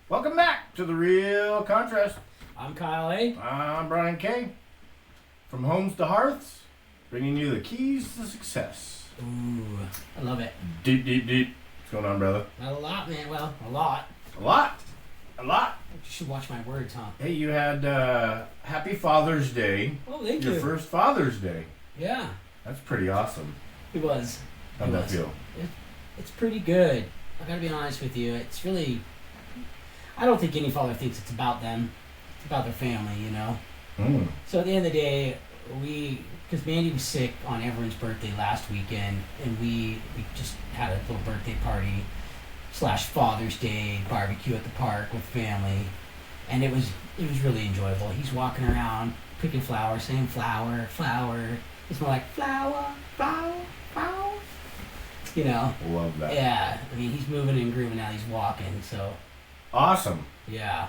Welcome back to The Real Contrast. I'm Kyle A. I'm Brian K. From Homes to Hearths, bringing you the keys to success. Ooh, I love it. Deep, deep, deep. What's going on, brother? Not a lot, man. Well, a lot. A lot. A lot. You should watch my words, huh? Hey, you had Happy Father's Day. Oh, thank you. Your first Father's Day. Yeah, That's pretty awesome. it was. How'd that feel? It's pretty good. I gotta be honest with you. It's really. I don't think any father thinks it's about them. It's about their family, you know? Mm. So at the end of the day, because Mandy was sick on Everett's birthday last weekend, and we just had a little birthday party / Father's Day barbecue at the park with family, and it was really enjoyable. He's walking around picking flowers, saying flower, flower. It's more like flower, flower, flower. You know? Love that. Yeah. I mean, he's moving and grooving now. He's walking. So Awesome. yeah,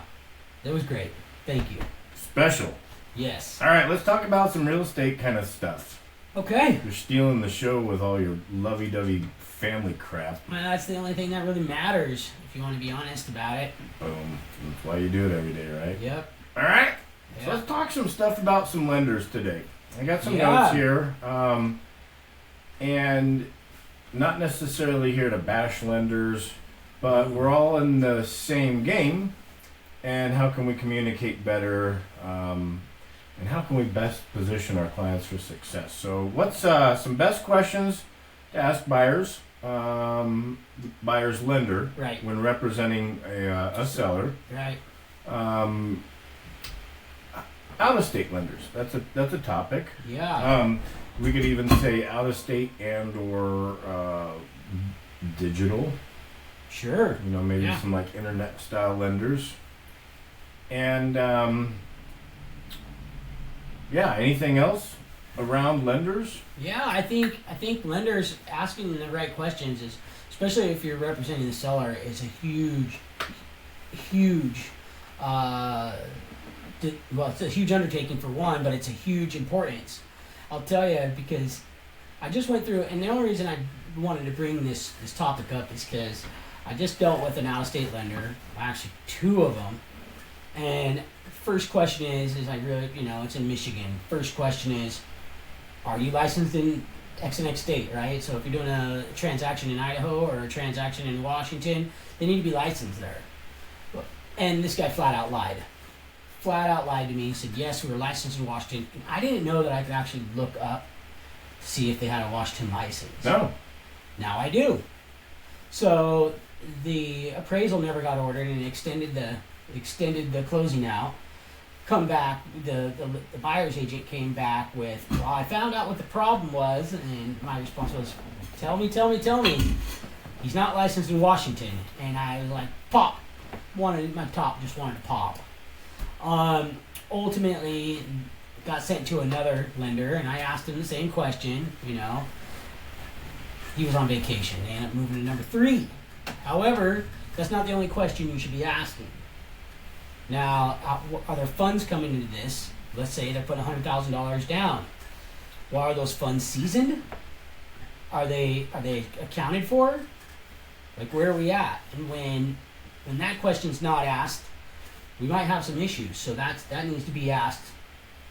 that was great. Thank you. Special. Yes. All right, let's talk about some real estate kind of stuff. Okay. You're stealing the show with all your lovey-dovey family crap. Well, that's the only thing that really matters, if you want to be honest about it. Boom. That's why you do it every day, right? Yep. All right. Yeah. So let's talk some stuff about some lenders today. I got some Yeah. notes here, and not necessarily here to bash lenders, but we're all in the same game. And how can we communicate better? And how can we best position our clients for success? So, what's some best questions to ask buyers, buyer's lender, Right. when representing a seller? Right. Out-of-state lenders. That's a topic. Yeah. We could even say out-of-state and or digital. Sure. You know, maybe Yeah. some like internet-style lenders. And yeah, anything else around lenders? Yeah, I think lenders asking the right questions is, especially if you're representing the seller, is a huge well, it's a huge undertaking for one, but it's a huge importance. I'll tell you, because I just went through, and the only reason I wanted to bring this topic up is because I just dealt with an out-of-state lender, actually two of them, and first question is I really, it's in Michigan. First question is, are you licensed in X and X state, right? So if you're doing a transaction in Idaho or a transaction in Washington, they need to be licensed there. And this guy flat out lied to me. He said, yes, we were licensed in Washington. And I didn't know that I could actually look up to see if they had a Washington license. No. Now I do. So the appraisal never got ordered and extended the closing out. Come back, the buyer's agent came back with, well, I found out what the problem was, and my response was, tell me. He's not licensed in Washington. And I was like, pop. My top just wanted to pop. Ultimately, got sent to another lender, and I asked him the same question, He was on vacation. They ended up moving to number 3. However, that's not the only question you should be asking. Now, are there funds coming into this? Let's say they're putting $100,000 down. Well, are those funds seasoned? Are they accounted for? Like, where are we at? And when that question's not asked, we might have some issues. So that needs to be asked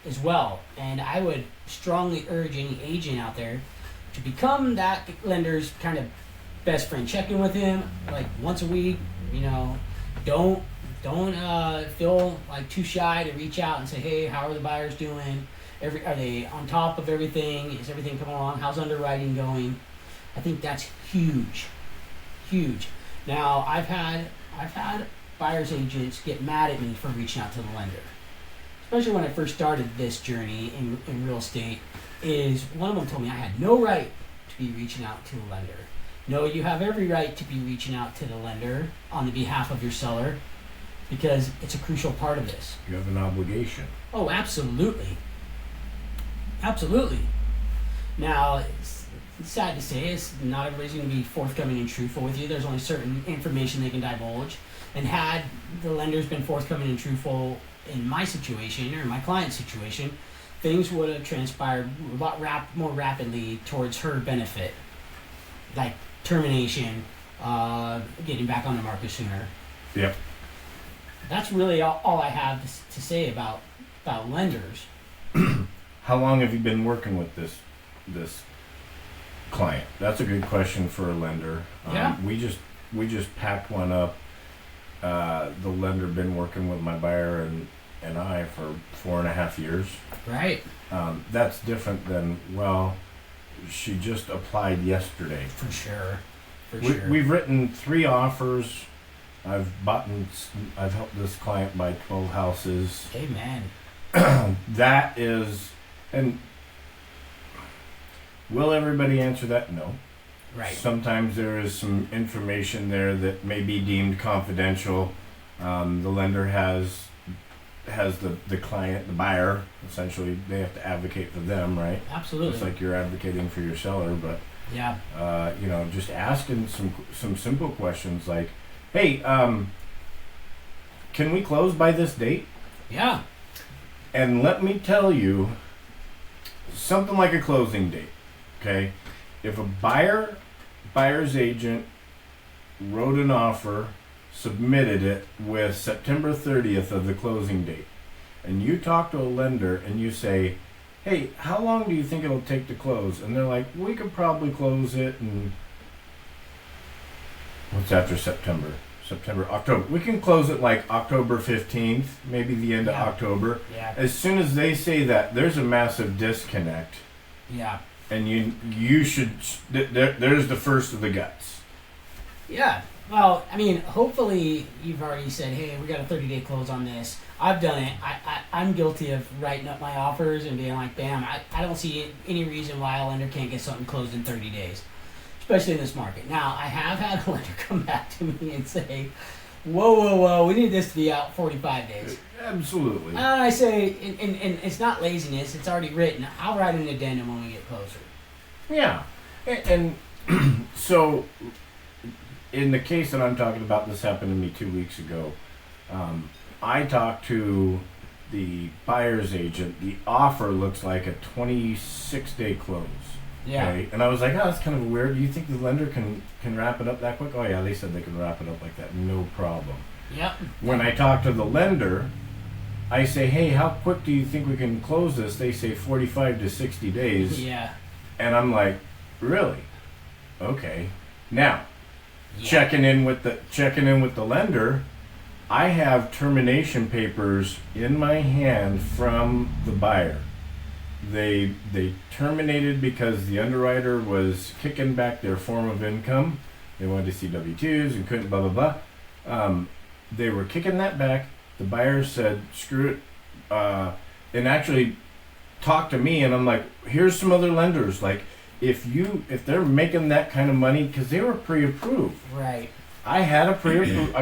as well. And I would strongly urge any agent out there to become that lender's kind of best friend. Check in with him like once a week. Don't feel like too shy to reach out and say, hey, how are the buyers doing? Are they on top of everything? Is everything coming along? How's underwriting going? I think that's huge. Now, I've had buyer's agents get mad at me for reaching out to the lender, especially when I first started this journey in real estate. Is one of them told me I had no right to be reaching out to the lender. No, you have every right to be reaching out to the lender on the behalf of your seller, because it's a crucial part of this. You have an obligation. Oh, absolutely. Now, it's sad to say, not everybody's going to be forthcoming and truthful with you. There's only certain information they can divulge. And had the lenders been forthcoming and truthful in my situation or in my client's situation, things would have transpired a lot more rapidly towards her benefit, like termination, getting back on the market sooner. Yep. That's really all I have to say about lenders. How long have you been working with this client? That's a good question for a lender. Yeah. We just packed one up. The lender been working with my buyer and I for 4.5 years. Right. That's different than, well, she just applied yesterday. For sure. We've written 3 offers. I've helped this client buy 12 houses. Amen. That is, and will everybody answer that? No. Right. Sometimes there is some information there that may be deemed confidential. The lender has the client, the buyer, essentially, they have to advocate for them, right? Absolutely. Just like you're advocating for your seller, but yeah. Just asking some simple questions like, hey, can we close by this date? Yeah. And let me tell you, something like a closing date, okay? If a buyer's agent wrote an offer, submitted it with September 30th of the closing date, and you talk to a lender and you say, hey, how long do you think it'll take to close? And they're like, we could probably close it in, what's after September? October. We can close it like October 15th, maybe the end of October. Yeah. As soon as they say that, there's a massive disconnect. Yeah. And you should, there's the first of the guts. Yeah. Well, I mean, hopefully you've already said, hey, we got a 30-day close on this. I've done it. I'm guilty of writing up my offers and being like, bam, I don't see any reason why a lender can't get something closed in 30 days. Especially in this market. Now, I have had a lender come back to me and say, whoa, we need this to be out 45 days. Absolutely. And I say, and it's not laziness, it's already written. I'll write an addendum when we get closer. Yeah. And so, in the case that I'm talking about, this happened to me 2 weeks ago. I talked to the buyer's agent. The offer looks like a 26-day close. Yeah. Okay? And I was like, oh, that's kind of weird. Do you think the lender can wrap it up that quick? Oh, yeah, they said they can wrap it up like that. No problem. Yep. When I talk to the lender, I say, hey, how quick do you think we can close this? They say 45 to 60 days. Yeah. And I'm like, really? Okay. Now, checking in with the lender, I have termination papers in my hand from the buyer. They terminated because the underwriter was kicking back their form of income. They wanted to see W-2s and couldn't blah blah blah. They were kicking that back. The buyer said, screw it, and actually talked to me, and I'm like, here's some other lenders. Like, if they're making that kind of money, because they were pre-approved. Right. I had a pre-approved,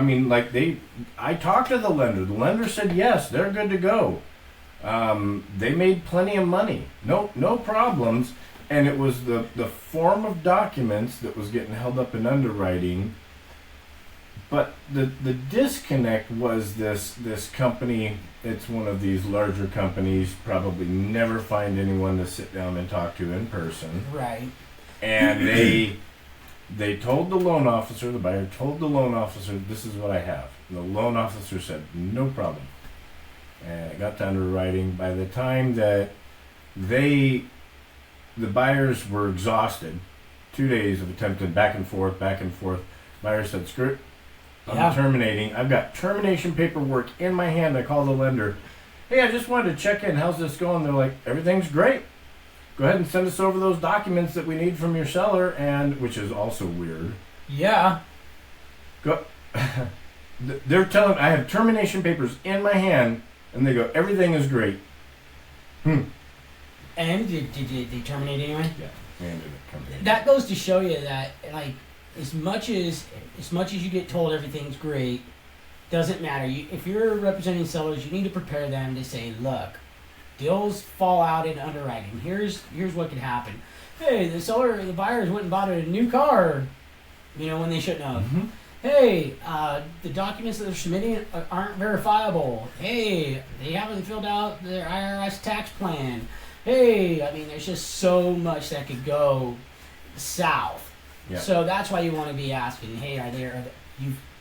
I talked to the lender. The lender said, yes, they're good to go. They made plenty of money. No problems. And it was the form of documents that was getting held up in underwriting. But the disconnect was this company. It's one of these larger companies, probably never find anyone to sit down and talk to in person. Right. And they told the loan officer, the buyer told the loan officer, this is what I have. And the loan officer said, no problem. And it got to underwriting. By the time that the buyers were exhausted, 2 days of attempting back and forth. Buyer said, screw it. I'm terminating. I've got termination paperwork in my hand. I call the lender. Hey, I just wanted to check in. How's this going? They're like, everything's great. Go ahead and send us over those documents that we need from your seller, and which is also weird. Yeah. Go. They're telling I have termination papers in my hand, and they go, everything is great. And did they terminate anyway? Yeah, they ended up terminating. That goes to show you that, like, as much as you get told everything's great, doesn't matter. If you're representing sellers, you need to prepare them to say, look, deals fall out in underwriting. Here's what could happen. Hey, the buyers went and bought a new car, when they shouldn't have. Mm-hmm. Hey, the documents that they're submitting aren't verifiable. Hey, they haven't filled out their IRS tax plan. Hey, there's just so much that could go south. Yeah. So that's why you want to be asking, hey,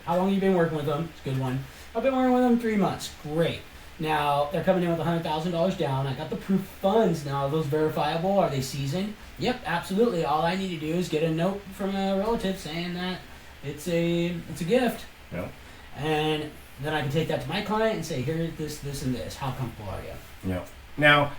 How long have you been working with them? It's a good one. I've been working with them 3 months. Great. Now they're coming in with $100,000 down. I got the proof of funds. Now are those verifiable? Are they seasoned? Yep, absolutely. All I need to do is get a note from a relative saying that it's a gift. Yeah. And then I can take that to my client and say, here's this, and this. How comfortable are you? Yeah. Now,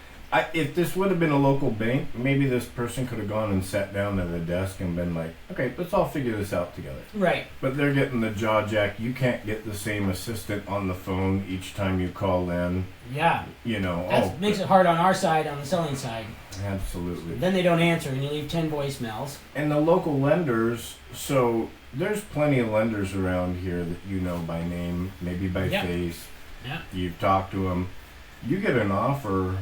if this would have been a local bank, maybe this person could have gone and sat down at a desk and been like, okay, let's all figure this out together. Right. But they're getting the jaw jack. You can't get the same assistant on the phone each time you call in. Yeah. That makes it hard on our side, on the selling side. Absolutely. Then they don't answer and you leave 10 voicemails. And the local lenders, so there's plenty of lenders around here that you know by name, maybe by face. Yeah. You've talked to them. You get an offer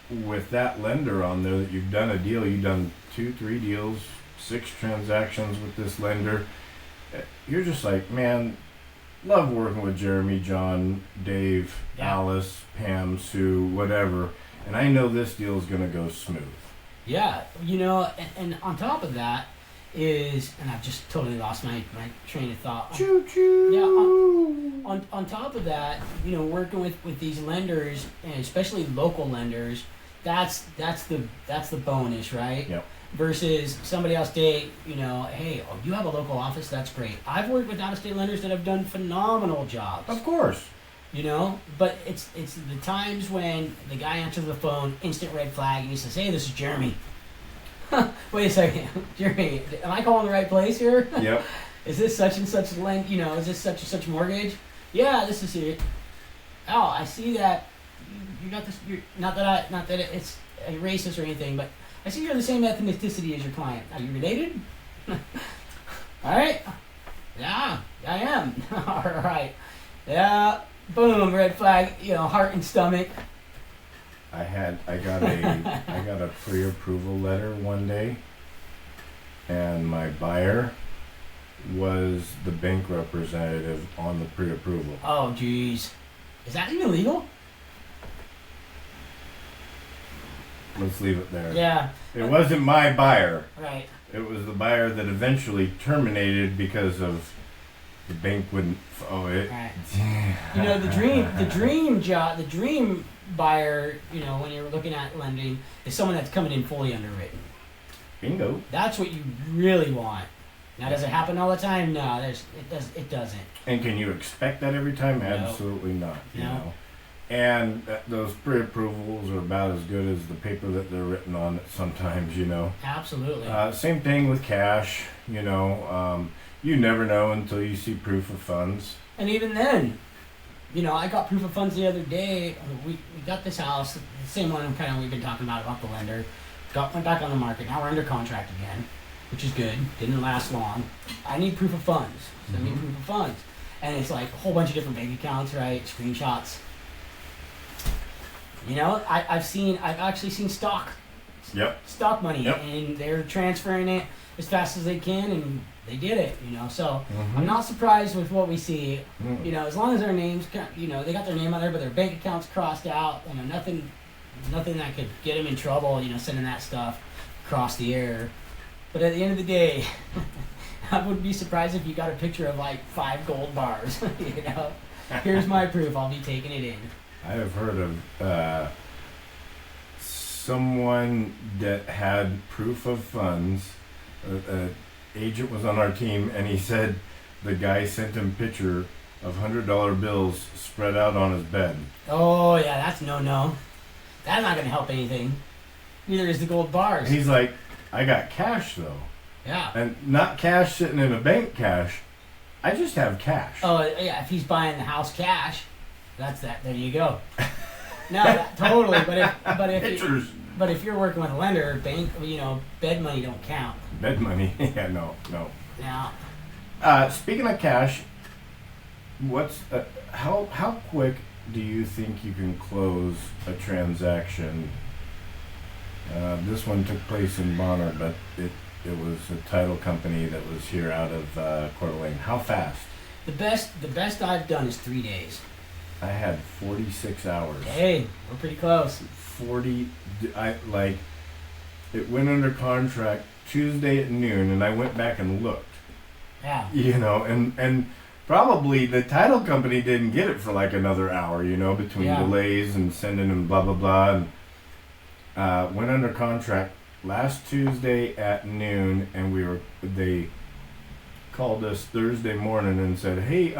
with that lender on there that you've done a deal, you've done 2-3 deals, 6 transactions with this lender. You're just like, man, love working with Jeremy, John, Dave, Alice, Pam, Sue, whatever. And I know this deal is going to go smooth. Yeah, and on top of that is, and I've just totally lost my train of thought. Choo choo. Yeah, on top of that, working with these lenders, and especially local lenders, that's the bonus, right? Yep. Versus somebody else hey, you have a local office, that's great. I've worked with out-of-state lenders that have done phenomenal jobs. Of course. But it's the times when the guy answers the phone, instant red flag, and he says, hey, this is Jeremy. Wait a second, Jeremy, am I calling the right place here? Yep. Is this such and such is this such and such mortgage? Yeah, this is it. Oh, I see that you got this. Not that it's a racist or anything, but I see you're the same ethnicity as your client. Are you related? All right. Yeah, I am. All right. Yeah. Boom. Red flag. Heart and stomach. I got a pre-approval letter one day, and my buyer was the bank representative on the pre-approval. Oh, geez. Is that even legal? Let's leave it there. Yeah. It wasn't my buyer. Right. It was the buyer that eventually terminated because of the bank wouldn't. Right. The dream buyer, when you're looking at lending, is someone that's coming in fully underwritten. Bingo. That's what you really want. Now, does it happen all the time? No, it doesn't. And can you expect that every time? No. Absolutely not. No. And those pre-approvals are about as good as the paper that they're written on sometimes, Absolutely. Same thing with cash, you never know until you see proof of funds. And even then, I got proof of funds the other day. We got this house, the same one we've been talking about the lender. Went back on the market. Now we're under contract again, which is good. Didn't last long. I need proof of funds. Send me proof of funds. And it's like a whole bunch of different bank accounts, right? Screenshots. I've actually seen stock money, and they're transferring it as fast as they can, and they did it, so I'm not surprised with what we see, as long as their names, they got their name on there, but their bank account's crossed out, nothing that could get them in trouble, sending that stuff across the air. But at the end of the day, I wouldn't be surprised if you got a picture of 5 gold bars, here's my proof, I'll be taking it in. I have heard of someone that had proof of funds. An agent was on our team, and he said the guy sent him a picture of $100 bills spread out on his bed. Oh, yeah, that's no. That's not going to help anything. Neither is the gold bars. And he's like, I got cash, though. Yeah. And not cash sitting in a bank cash. I just have cash. Oh, yeah, if he's buying the house cash, that's that. There you go. No, totally. But if you're working with a lender, bank, bed money don't count. Bed money, yeah, no. Now, speaking of cash, how quick do you think you can close a transaction? This one took place in Bonner, but it was a title company that was here out of Coeur d'Alene. How fast? The best I've done is 3 days. I had 46 hours. Hey, we're pretty close. It went under contract Tuesday at noon, and I went back and looked. Yeah. And probably the title company didn't get it for like another hour, between Yeah. delays and sending them blah blah blah, and went under contract last Tuesday at noon, and they called us Thursday morning and said, hey,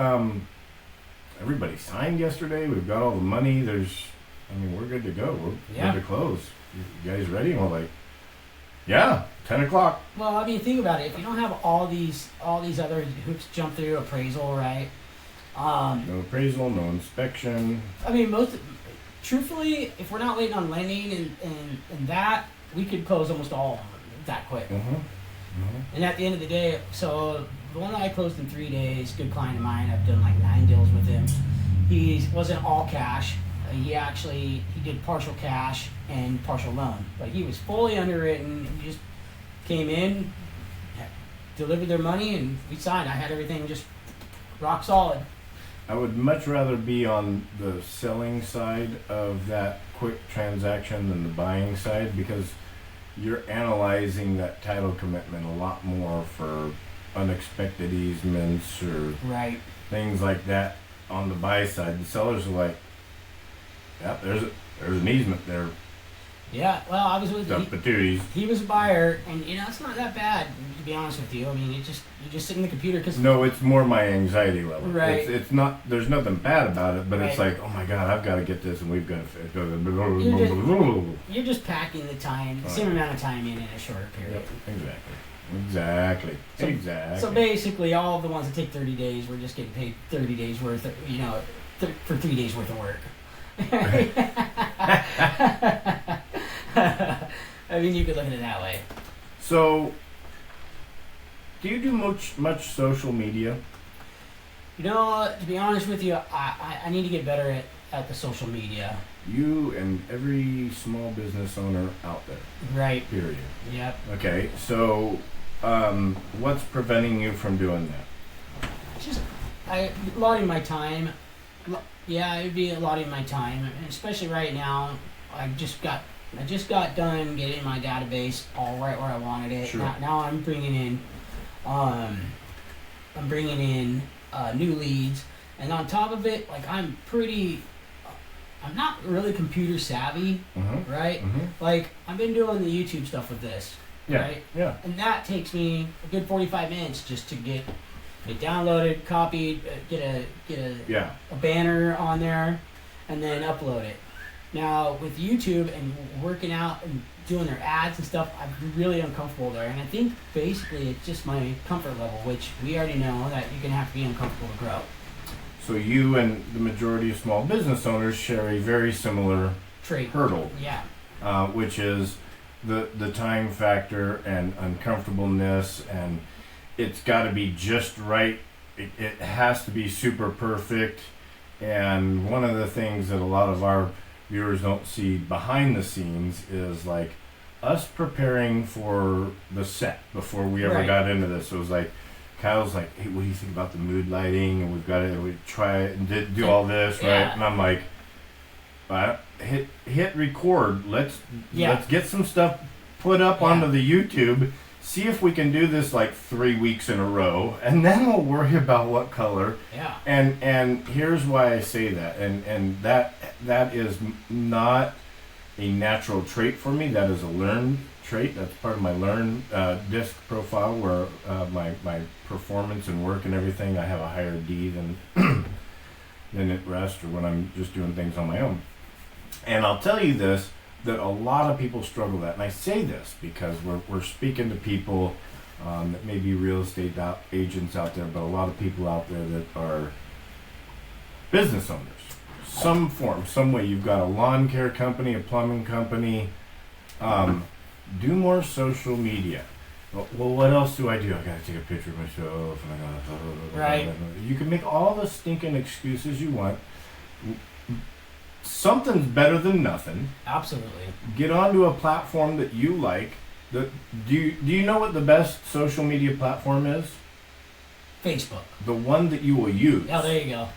everybody signed yesterday, we've got all the money, we're good to go, we're Yeah. good to close, you guys ready? And we're like, yeah, 10 o'clock. Well, I mean, think about it. If you don't have all these other hoops jump through, appraisal, right? No appraisal, no inspection. I mean, truthfully, if we're not waiting on lending and that, we could close almost all of them that quick. And at the end of the day, so the one that I closed in 3 days, good client of mine, I've done like 9 deals with him. He wasn't all cash. He did partial cash and partial loan, but he was fully underwritten. He just came in, delivered their money, and we signed. I had everything just rock solid. I would much rather be on the selling side of that quick transaction than the buying side, because you're analyzing that title commitment a lot more for unexpected easements or Right. things like that. On the buy side, the sellers are like, yeah, there's an easement there, Yeah. Well, I was with stuff patooties. he was a buyer, and it's not that bad to be honest with you. I mean, you just sit in the computer because No, it's more my anxiety level. Right. It's not. There's nothing bad about it, but it's Right. like, oh my god, I've got to get this, and we've got to. you're just packing the time, the same amount of time in a shorter period. Yep, exactly. So- Exactly. So basically, all of the ones that take 30 days, we're just getting paid 30 days worth of, for 3 days worth of work. I mean, you could look at it that way. So, do you do much social media? To be honest with you, I need to get better at the social media. You and every small business owner out there. Right. Period. Yep. Okay. So, what's preventing you from doing that? Just allotting my time. Yeah, it'd be allotting my time, and especially right now. I just got done getting my database all right where I wanted it. Sure. Now I'm bringing in new leads, and on top of it, like I'm not really computer savvy, Mm-hmm. right? Mm-hmm. Like I've been doing the YouTube stuff with this, Yeah. right? Yeah. And that takes me a good 45 minutes just to get it downloaded, copied, get Yeah. a banner on there, and then upload it. Now with YouTube and working out and doing their ads and stuff, I'm really uncomfortable there. And I think basically it's just my comfort level, which we already know that you're gonna have to be uncomfortable to grow. So you and the majority of small business owners share a very similar Trait. hurdle, Yeah. which is the time factor and uncomfortableness, and it's got to be just right. It has to be super perfect. And one of the things that a lot of our viewers don't see behind the scenes is like us preparing for the set before we ever Right. got into this. It was like Kyle's like, hey, what do you think about the mood lighting? And we've got to try it and do all this, right? Yeah. And I'm like, hit record. Let's get some stuff put up Yeah. onto the YouTube. See if we can do this like 3 weeks in a row, and then we'll worry about what color. Yeah. And here's why I say that, and that is not a natural trait for me. That is a learned trait. That's part of my learned disc profile, where my performance and work and everything, I have a higher D than than at rest or when I'm just doing things on my own. And I'll tell you this, that a lot of people struggle with that. And I say this because we're speaking to people that may be real estate agents out there, but a lot of people out there that are business owners. Some form, some way. You've got a lawn care company, a plumbing company. Do more social media. Well, what else do I do? I gotta take a picture of myself, and I gotta. Right. You can make all the stinking excuses you want. Something's better than nothing. Absolutely. Get onto a platform that you like. Do you know what the best social media platform is? Facebook. The one that you will use. Oh, there you go.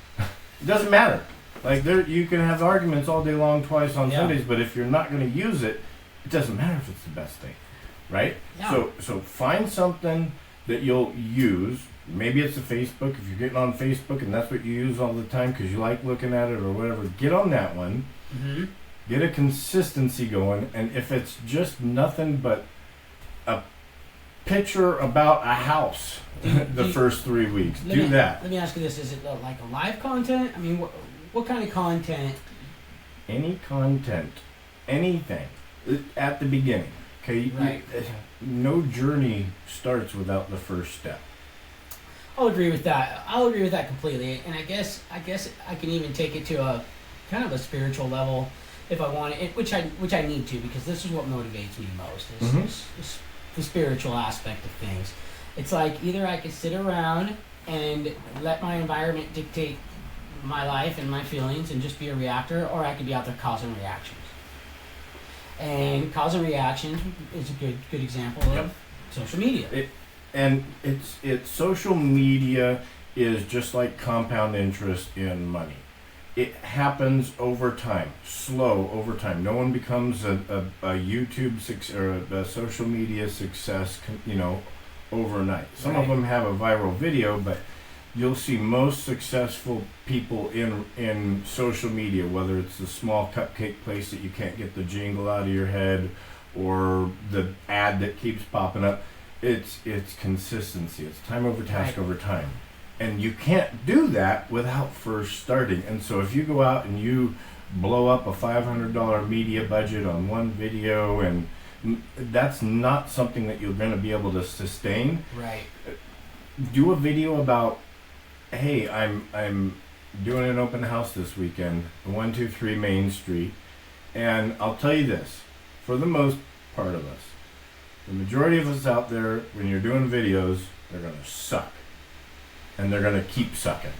It doesn't matter. Like you can have arguments all day long, twice on Yeah. Sundays, but if you're not going to use it, it doesn't matter if it's the best thing, right? Yeah. So find something that you'll use. Maybe it's a Facebook. If you're getting on Facebook and that's what you use all the time because you like looking at it or whatever, get on that one. Mm-hmm. Get a consistency going. And if it's just nothing but a picture about a house the first 3 weeks, do that. Let me ask you this. Is it like a live content? I mean, what kind of content? Any content, anything, at the beginning. Okay, Right. No journey starts without the first step. I'll agree with that. I'll agree with that completely. And I guess I can even take it to a kind of a spiritual level if I want it, which I need to, because this is what motivates me most. Is the spiritual aspect of things. It's like either I could sit around and let my environment dictate my life and my feelings and just be a reactor, or I could be out there causing reactions. And causing reactions is a good example of social media. It's social media is just like compound interest in money. It happens over time, slow over time. No one becomes a YouTube or a social media success, overnight. Some of them have a viral video, but you'll see most successful people in social media, whether it's the small cupcake place that you can't get the jingle out of your head or the ad that keeps popping up. It's consistency. It's time over task over time. And you can't do that without first starting. And so if you go out and you blow up a $500 media budget on one video, and that's not something that you're going to be able to sustain. Right. Do a video about, hey, I'm doing an open house this weekend, 123 Main Street, and I'll tell you this, for the most part of us, the majority of us out there, when you're doing videos, they're going to suck. And they're going to keep sucking.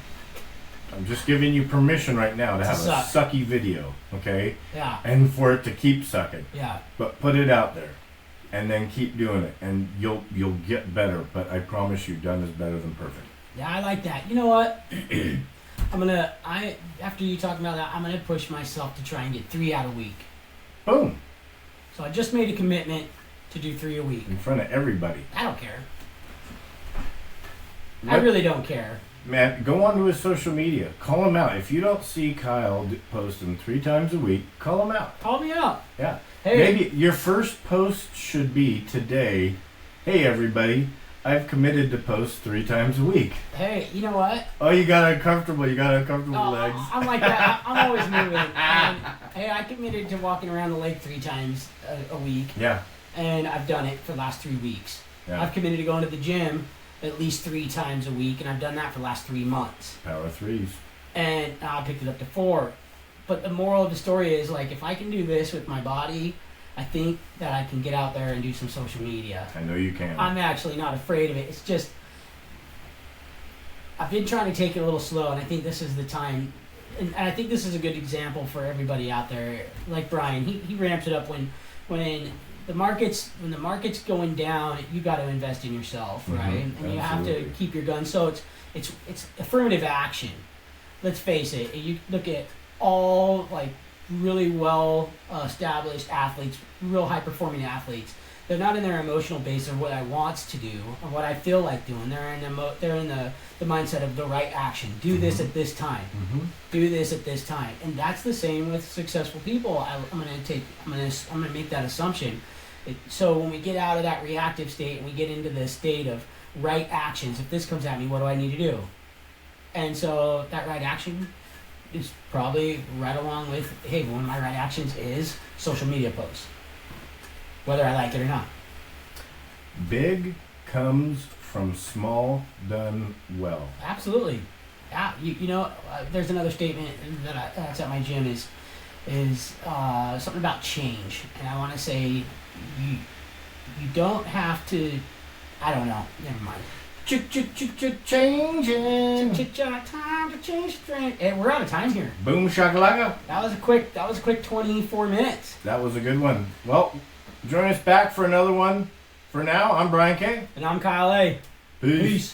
I'm just giving you permission right now to have a sucky video, okay? Yeah. And for it to keep sucking. Yeah. But put it out there, and then keep doing it, and you'll get better. But I promise you, done is better than perfect. Yeah, I like that. You know what? After you talking about that, I'm gonna push myself to try and get 3 out a week. Boom. So I just made a commitment to do 3 a week. In front of everybody. I don't care. I really don't care. Man, go onto his social media. Call him out. If you don't see Kyle posting 3 times a week, call him out. Call me out. Yeah. Hey. Maybe your first post should be today, hey everybody, I've committed to post 3 times a week. Hey, you know what? Oh, you got uncomfortable legs. I'm like that. I'm always moving. And, hey, I committed to walking around the lake 3 times a week. Yeah. And I've done it for the last 3 weeks. Yeah. I've committed to going to the gym at least 3 times a week, and I've done that for the last 3 months. Power 3s. And I picked it up to 4. But the moral of the story is, like, if I can do this with my body, I think that I can get out there and do some social media. I know you can. I'm actually not afraid of it. It's just, I've been trying to take it a little slow, and I think this is the time. And I think this is a good example for everybody out there. Like Brian, he ramps it up when the market's going down. You got to invest in yourself, right? And you have to keep your gun. So it's affirmative action. Let's face it. You look at all like really well established athletes, real high performing athletes. They're not in their emotional base of what I want to do or what I feel like doing. They're in the mindset of the right action. Do this at this time. Do this at this time. And that's the same with successful people. I'm gonna make that assumption. So when we get out of that reactive state and we get into the state of right actions, if this comes at me, what do I need to do? And so that right action is probably right along with, hey, one of my right actions is social media posts, whether I like it or not. Big comes from small done well. Absolutely. Yeah. There's another statement that's at my gym is something about change, and I want to say you don't have to. I don't know. Never mind. Changing. Time to change the train. And we're out of time here. Boom shakalaka. That was a quick 24 minutes. That was a good one. Well, join us back for another one. For now, I'm Brian K. And I'm Kyle A. Peace.